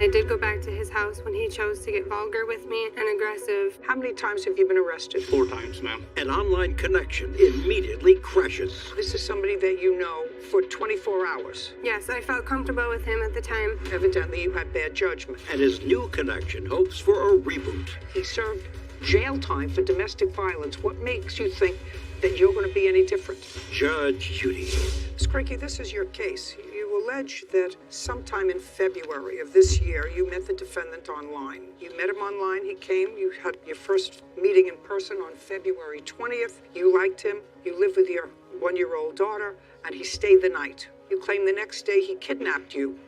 I did go back to his house when he chose to get vulgar with me and aggressive. How many times have you been arrested? 4 times, ma'am. An online connection immediately crashes. This is somebody that you know for 24 hours. Yes, I felt comfortable with him at the time. Evidently, you had bad judgment. And his new connection hopes for a reboot. He served jail time for domestic violence. What makes you think that you're going to be any different? Judge Judy. Ms. Cricky, this is your case. You allege that sometime in February of this year, you met the defendant online. You met him online, he came, you had your first meeting in person on February 20th. You liked him, you lived with your 1-year-old daughter, and he stayed the night. You claim the next day he kidnapped you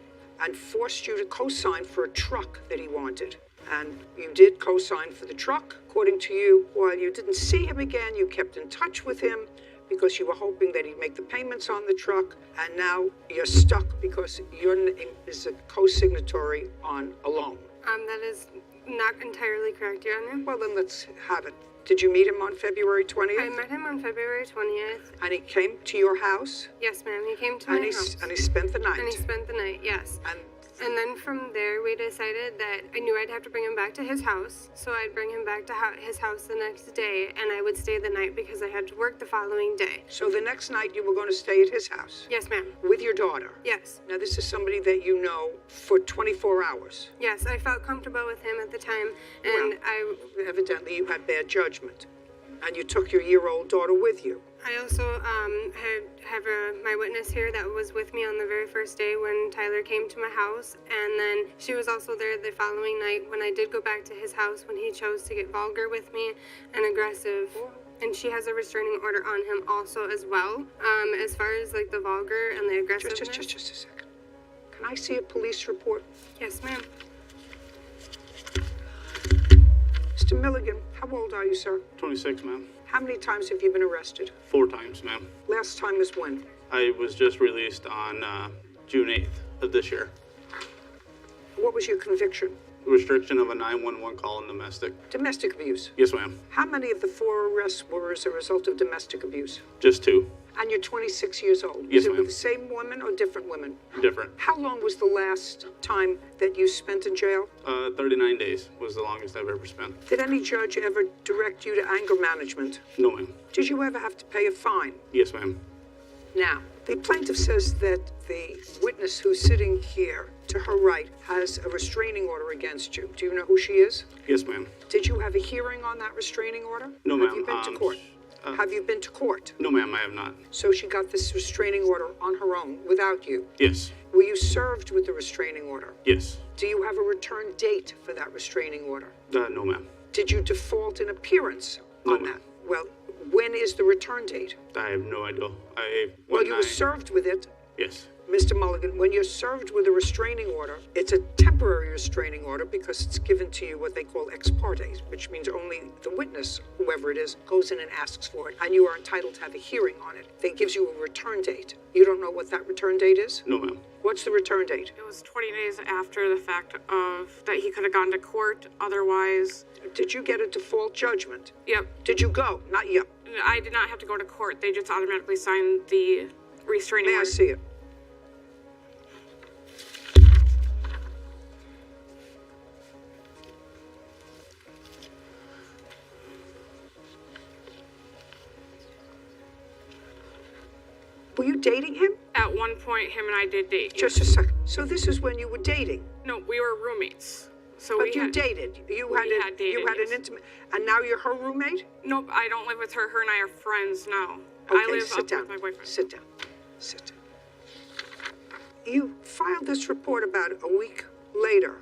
and forced you to co-sign for a truck that he wanted. And you did co-sign for the truck. According to you, while you didn't see him again, you kept in touch with him because you were hoping that he'd make the payments on the truck, and now you're stuck because your name is a co-signatory on a loan. That is not entirely correct, Your Honor. Well, then let's have it. Did you meet him on February 20th? I met him on February 20th. And he came to your house? Yes, ma'am. He came to my house. And he spent the night? And he spent the night, yes. And then from there, we decided that I knew I'd have to bring him back to his house. So I'd bring him back to his house the next day, and I would stay the night because I had to work the following day. So the next night you were going to stay at his house? Yes, ma'am. With your daughter? Yes. Now, this is somebody that you know for 24 hours? Yes, I felt comfortable with him at the time, and evidently you had bad judgment, and you took your year-old daughter with you. I also have my witness here that was with me on the very first day when Tyler came to my house, and then she was also there the following night when I did go back to his house when he chose to get vulgar with me and aggressive. And she has a restraining order on him also as well. As far as like the vulgar and the aggressiveness. Just a second. Can I see a police report? Yes, ma'am. Mr. Milligan, how old are you, sir? 26, ma'am. How many times have you been arrested? 4 times, ma'am. Last time is when? I was just released on June 8th of this year. What was your conviction? Restriction of a 911 call in domestic. Domestic abuse? Yes, ma'am. How many of the 4 arrests were as a result of domestic abuse? Just 2. And you're 26 years old? Yes, ma'am. ma'am. With the same women or different women? Different. How long was the last time that you spent in jail? 39 days was the longest I've ever spent. Did any judge ever direct you to anger management? No, ma'am. Did you ever have to pay a fine? Yes, ma'am. Now, the plaintiff says that the witness who's sitting here to her right has a restraining order against you. Do you know who she is? Yes, ma'am. Did you have a hearing on that restraining order? No, ma'am. Have you been to court? Have you been to court? No, ma'am, I have not. So she got this restraining order on her own, without you? Yes. Were you served with the restraining order? Yes. Do you have a return date for that restraining order? No, ma'am. Did you default in appearance on No, that? Well, when is the return date? I have no idea. Well, you were served with it. Yes. Mr. Mulligan, when you're served with a restraining order, it's a temporary restraining order because it's given to you what they call ex parte, which means only the witness, whoever it is, goes in and asks for it, and you are entitled to have a hearing on it. They gives you a return date. You don't know what that return date is? No, ma'am. What's the return date? It was 20 days after the fact of that he could have gone to court otherwise. Did you get a default judgment? Yep. Did you go? Not yet. I did not have to go to court. They just automatically signed the restraining May order. I see it? Were you dating him? At one point, him and I did date. Just a second. So this is when you were dating? No, we were roommates. So But you dated. You had yes. an intimate, and now you're her roommate? Nope, I don't live with her. Her and I are friends now. Okay, I live sit up down. with my boyfriend. Sit down. Sit down. You filed this report about a week later.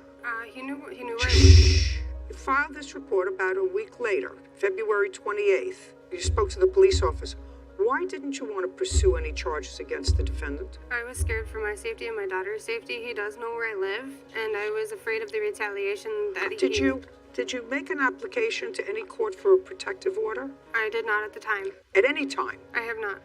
He knew where You filed this report about a week later, February 28th. You spoke to the police officer. Why didn't you want to pursue any charges against the defendant? I was scared for my safety and my daughter's safety. He does know where I live, and I was afraid of the retaliation that Did you make an application to any court for a protective order? I did not at the time. At any time? I have not.